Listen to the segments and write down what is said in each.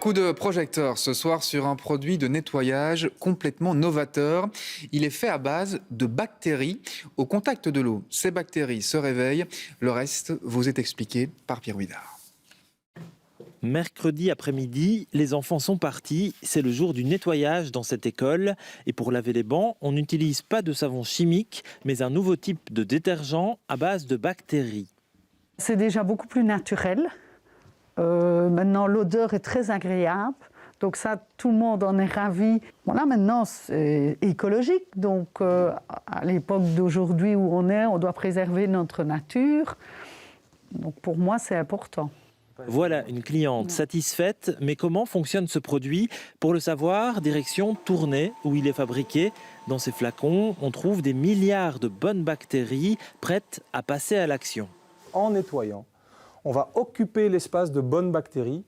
Coup de projecteur ce soir sur un produit de nettoyage complètement novateur. Il est fait à base de bactéries. Au contact de l'eau, ces bactéries se réveillent. Le reste vous est expliqué par Pierre Huidard. Mercredi après-midi, les enfants sont partis. C'est le jour du nettoyage dans cette école. Et pour laver les bancs, on n'utilise pas de savon chimique, mais un nouveau type de détergent à base de bactéries. C'est déjà beaucoup plus naturel. Maintenant, l'odeur est très agréable. Donc ça, tout le monde en est ravi. Voilà, maintenant, c'est écologique. Donc, à l'époque d'aujourd'hui où on doit préserver notre nature. Donc, pour moi, c'est important. Voilà une cliente satisfaite, mais comment fonctionne ce produit? Pour le savoir, direction Tournai, où il est fabriqué. Dans ces flacons, on trouve des milliards de bonnes bactéries prêtes à passer à l'action. En nettoyant, on va occuper l'espace de bonnes bactéries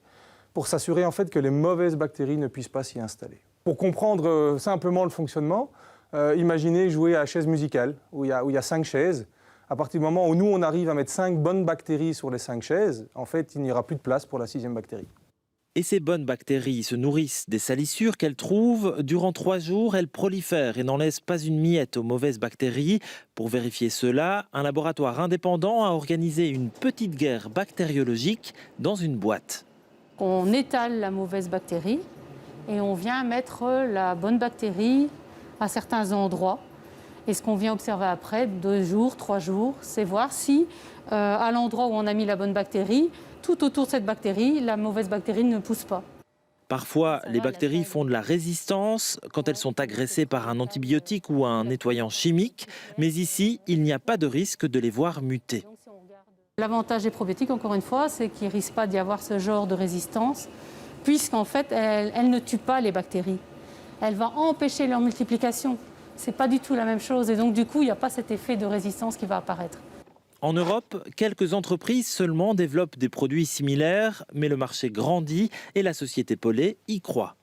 pour s'assurer en fait que les mauvaises bactéries ne puissent pas s'y installer. Pour comprendre simplement le fonctionnement, imaginez jouer à la chaise musicale, où il y a 5 chaises. À partir du moment où nous, on arrive à mettre 5 bonnes bactéries sur les 5 chaises, en fait, il n'y aura plus de place pour la 6e bactérie. Et ces bonnes bactéries se nourrissent des salissures qu'elles trouvent. Durant 3 jours, elles prolifèrent et n'en laissent pas une miette aux mauvaises bactéries. Pour vérifier cela, un laboratoire indépendant a organisé une petite guerre bactériologique dans une boîte. On étale la mauvaise bactérie et on vient mettre la bonne bactérie à certains endroits. Et ce qu'on vient observer après, 2 jours, 3 jours, c'est voir si, à l'endroit où on a mis la bonne bactérie, tout autour de cette bactérie, la mauvaise bactérie ne pousse pas. Parfois, les bactéries font de la résistance quand elles sont agressées par un antibiotique ou un nettoyant chimique. Mais ici, il n'y a pas de risque de les voir muter. L'avantage des probiotiques, encore une fois, c'est qu'il ne risque pas d'y avoir ce genre de résistance, puisqu'en fait, elle ne tue pas les bactéries. Elle va empêcher leur multiplication. Ce n'est pas du tout la même chose et donc du coup, il n'y a pas cet effet de résistance qui va apparaître. En Europe, quelques entreprises seulement développent des produits similaires, mais le marché grandit et la société Pollet y croit.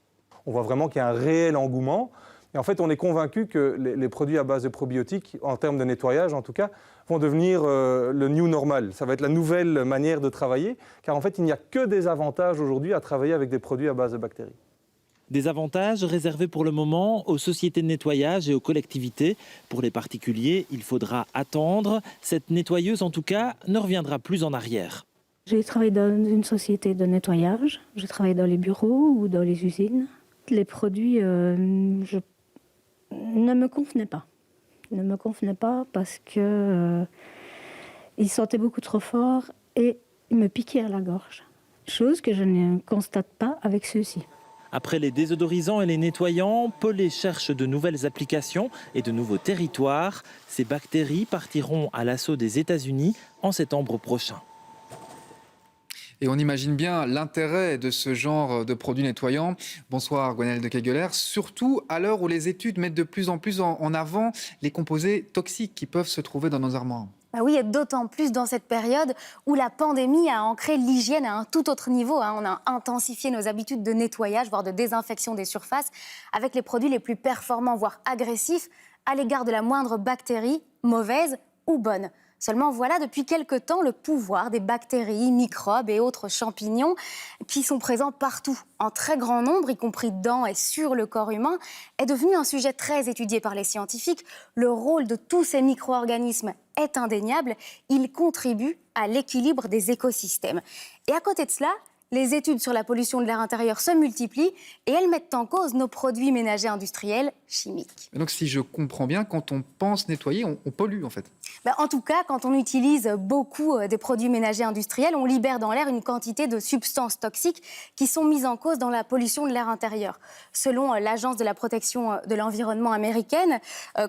On voit vraiment qu'il y a un réel engouement. Et en fait, on est convaincu que les produits à base de probiotiques, en termes de nettoyage en tout cas, vont devenir le new normal. Ça va être la nouvelle manière de travailler, car en fait, il n'y a que des avantages aujourd'hui à travailler avec des produits à base de bactéries. Des avantages réservés pour le moment aux sociétés de nettoyage et aux collectivités. Pour les particuliers, il faudra attendre. Cette nettoyeuse, en tout cas, ne reviendra plus en arrière. J'ai travaillé dans une société de nettoyage. J'ai travaillé dans les bureaux ou dans les usines. Les produits ne me convenaient pas. Ne me convenaient pas parce que ils sentaient beaucoup trop fort et ils me piquaient à la gorge. Chose que je ne constate pas avec ceux-ci. Après les désodorisants et les nettoyants, Pollet cherche de nouvelles applications et de nouveaux territoires. Ces bactéries partiront à l'assaut des États-Unis en septembre prochain. Et on imagine bien l'intérêt de ce genre de produits nettoyants. Bonsoir Gwenaëlle de Kegeler. Surtout à l'heure où les études mettent de plus en plus en avant les composés toxiques qui peuvent se trouver dans nos armoires. Bah oui, et d'autant plus dans cette période où la pandémie a ancré l'hygiène à un tout autre niveau. On a intensifié nos habitudes de nettoyage, voire de désinfection des surfaces, avec les produits les plus performants, voire agressifs, à l'égard de la moindre bactérie, mauvaise ou bonne. Seulement voilà, depuis quelque temps, le pouvoir des bactéries, microbes et autres champignons qui sont présents partout, en très grand nombre, y compris dans et sur le corps humain, est devenu un sujet très étudié par les scientifiques. Le rôle de tous ces micro-organismes est indéniable. Ils contribuent à l'équilibre des écosystèmes. Et à côté de cela, les études sur la pollution de l'air intérieur se multiplient et elles mettent en cause nos produits ménagers industriels chimiques. Donc si je comprends bien, quand on pense nettoyer, on pollue en fait. En tout cas, quand on utilise beaucoup des produits ménagers industriels, on libère dans l'air une quantité de substances toxiques qui sont mises en cause dans la pollution de l'air intérieur. Selon l'Agence de la protection de l'environnement américaine,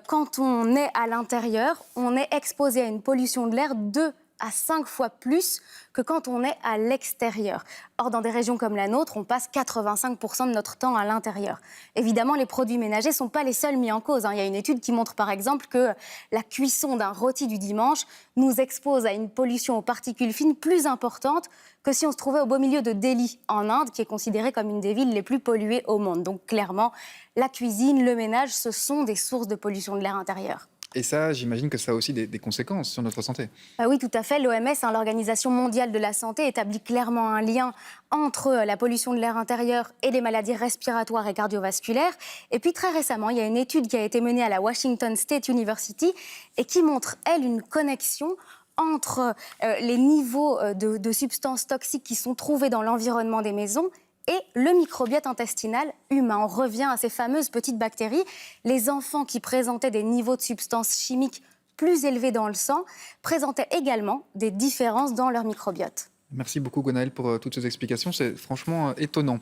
quand on est à l'intérieur, on est exposé à une pollution de l'air 2 à 5 fois plus que quand on est à l'extérieur. Or, dans des régions comme la nôtre, on passe 85% de notre temps à l'intérieur. Évidemment, les produits ménagers ne sont pas les seuls mis en cause. Il y a une étude qui montre par exemple que la cuisson d'un rôti du dimanche nous expose à une pollution aux particules fines plus importante que si on se trouvait au beau milieu de Delhi, en Inde, qui est considérée comme une des villes les plus polluées au monde. Donc clairement, la cuisine, le ménage, ce sont des sources de pollution de l'air intérieur. Et ça, j'imagine que ça a aussi des conséquences sur notre santé. Bah oui, tout à fait. L'OMS, l'Organisation mondiale de la santé, établit clairement un lien entre la pollution de l'air intérieur et les maladies respiratoires et cardiovasculaires. Et puis très récemment, il y a une étude qui a été menée à la Washington State University et qui montre, elle, une connexion entre les niveaux de substances toxiques qui sont trouvés dans l'environnement des maisons et le microbiote intestinal humain. On revient à ces fameuses petites bactéries. Les enfants qui présentaient des niveaux de substances chimiques plus élevés dans le sang présentaient également des différences dans leur microbiote. Merci beaucoup Gwenaëlle pour toutes ces explications, c'est franchement étonnant.